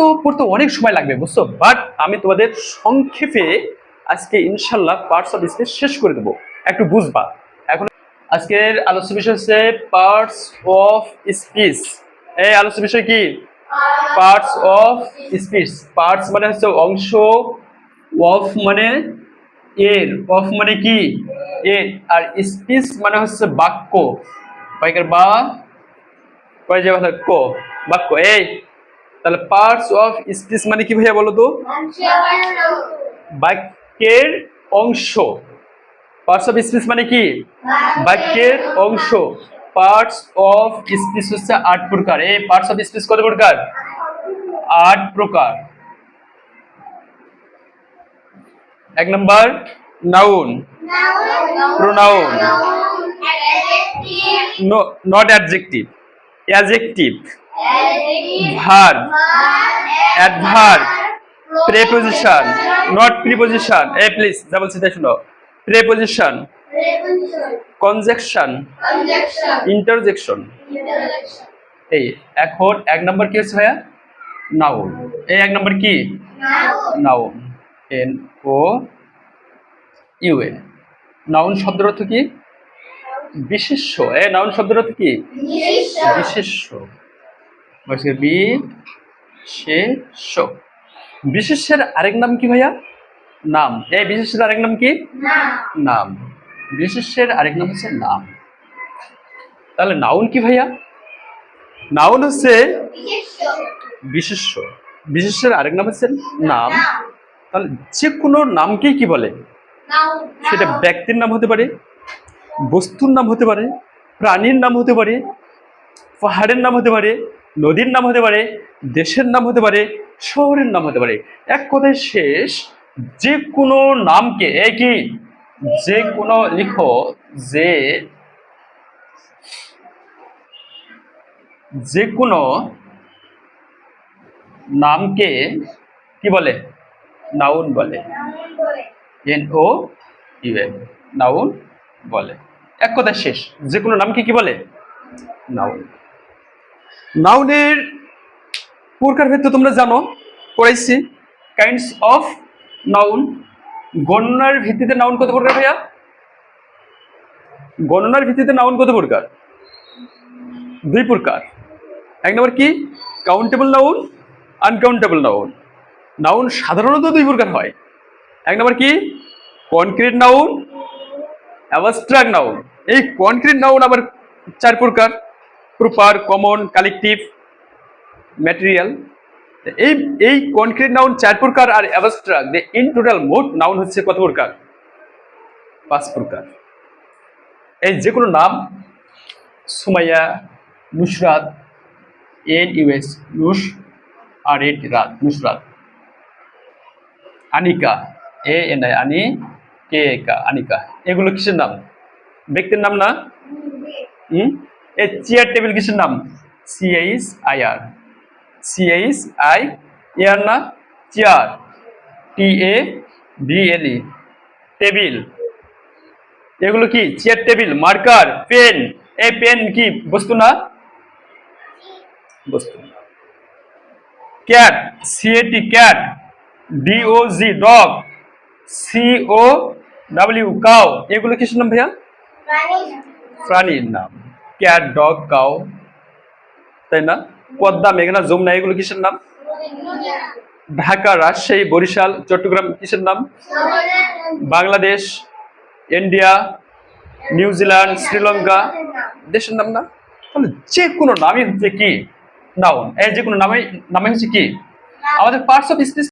তো পড়তে অনেক সময় লাগবে বুঝছো, বাট আমি তোমাদের সংক্ষেপে আজকে ইনশাল্লাহ পার্টস অফ স্পিচ শেষ করে দেবো, একটু বুঝবা। এখন আজকের আলোচ্য বিষয় হচ্ছে পার্টস অফ স্পিচ। এই আলোচ্য বিষয় কি? Parts of speech. পার্টস মানে হচ্ছে অংশ, অফ মানে এর, অফ মানে কি এর, আর স্পিচ মানে হচ্ছে বাক্য। বাক্যের বা কয় যে বাক্য, বাক্য। এই তাহলে পার্টস অফ স্পিচ মানে কি ভাইয়া বলো তো? বাক্যের অংশ। পার্টস অফ স্পিচ মানে কি? বাক্যের অংশ। পার্টস অফ স্পিচ হচ্ছে 8 প্রকার। এই পার্টস অফ স্পিচ কত প্রকার? 8 প্রকার। 1 number noun, pronoun, not adjective, adjective, verb, adverb, preposition, not preposition. এই প্লিজ যা বলছি তাই শুনো। Preposition, conjunction, interjection. এই এখন 1 নম্বর কি হচ্ছে ভাইয়া? নাউন। এই 1 নম্বর কি? Noun, N O U N. Noun শব্দের অর্থ কি? বিশেষ্য। এই নাউন শব্দের অর্থ কি? বিশেষ্য। বিশেষ্য। বিশেষ্যের আরেক নাম কি ভাইয়া? নাম। এই বিশেষ্যের আরেক নাম কি? নাম। বিশেষ্যের আরেক নাম হচ্ছে নাম। তাহলে নাউন কি ভাইয়া? নাউন হচ্ছে বিশেষ্য, বিশেষ্যের আরেক নাম হচ্ছে নাম। তাহলে যে কোনো নামকেই কি বলে? সেটা ব্যক্তির নাম হতে পারে, বস্তুর নাম হতে পারে, প্রাণীর নাম হতে পারে, পাহাড়ের নাম হতে পারে, নদীর নাম হতে পারে, দেশের নাম হতে পারে, শহরের নাম হতে পারে। এক কথায় শেষ, যে কোনো নামকে, কি যে কোনো লিখো, যে কোনো নামকে কি বলে? নাউন বলে। N O U N, noun বলে। এক কথা শেষ, যে কোনো নামকে কি বলে? নাউন। নাউনের প্রকারভেদ তো তোমরা জানো, পড়াইছি। Kinds of noun. গণনার ভিত্তিতে নাউন কত প্রকার ভাইয়া? গণনার ভিত্তিতে নাউন কত প্রকার? 2 প্রকার। 1 নম্বর কি? Countable noun, uncountable noun. Noun সাধারণত 2 প্রকার হয়। 1 নম্বর কি? Concrete noun, abstract noun. এই কনক্রিট নাউন আবার 4 প্রকার: প্রপার, কমন, কালেকটিভ, ম্যাটেরিয়াল। এই এই কনক্রিট নাউন 4 প্রকার, আর অ্যাবস্ট্রাক্ট ইন টোটাল মোট নাউন হচ্ছে কত প্রকার? 5 প্রকার। এই যে কোনো নাম, সুমাইয়া, নুসরাত, এন ইউএস নুস, আর এন রাত, Nusrat. Anika, A N I, আনি, কে কা, আনিকা। এগুলো কিসের নাম? ব্যক্তির নাম না? এই চেয়ার টেবিল কিসের নাম? C H I R, C H I এর না? Chair, T A B L E, table. এগুলো কি? Chair table. Marker, pen. এই পেন কি বস্তু না? বস্তু। Cat, C A T cat, D O G dog, C O W cow. এগুলো কিসের নাম ভাইয়া? প্রাণীর নাম। ক্যাট, ডগ, কাউ, তাই না? পদ্মা, মেঘনা, যমুনা, এগুলো কিসের নাম? ঢাকা, রাজশাহী, বরিশাল, চট্টগ্রাম কিসের নাম? বাংলাদেশ, ইন্ডিয়া, নিউজিল্যান্ড, শ্রীলঙ্কা দেশের নাম না? তাহলে যে কোনো নামই হচ্ছে কি? নাউন। এই যে কোনো নামে হচ্ছে কি? আমাদের পার্টস অফ স্পিচ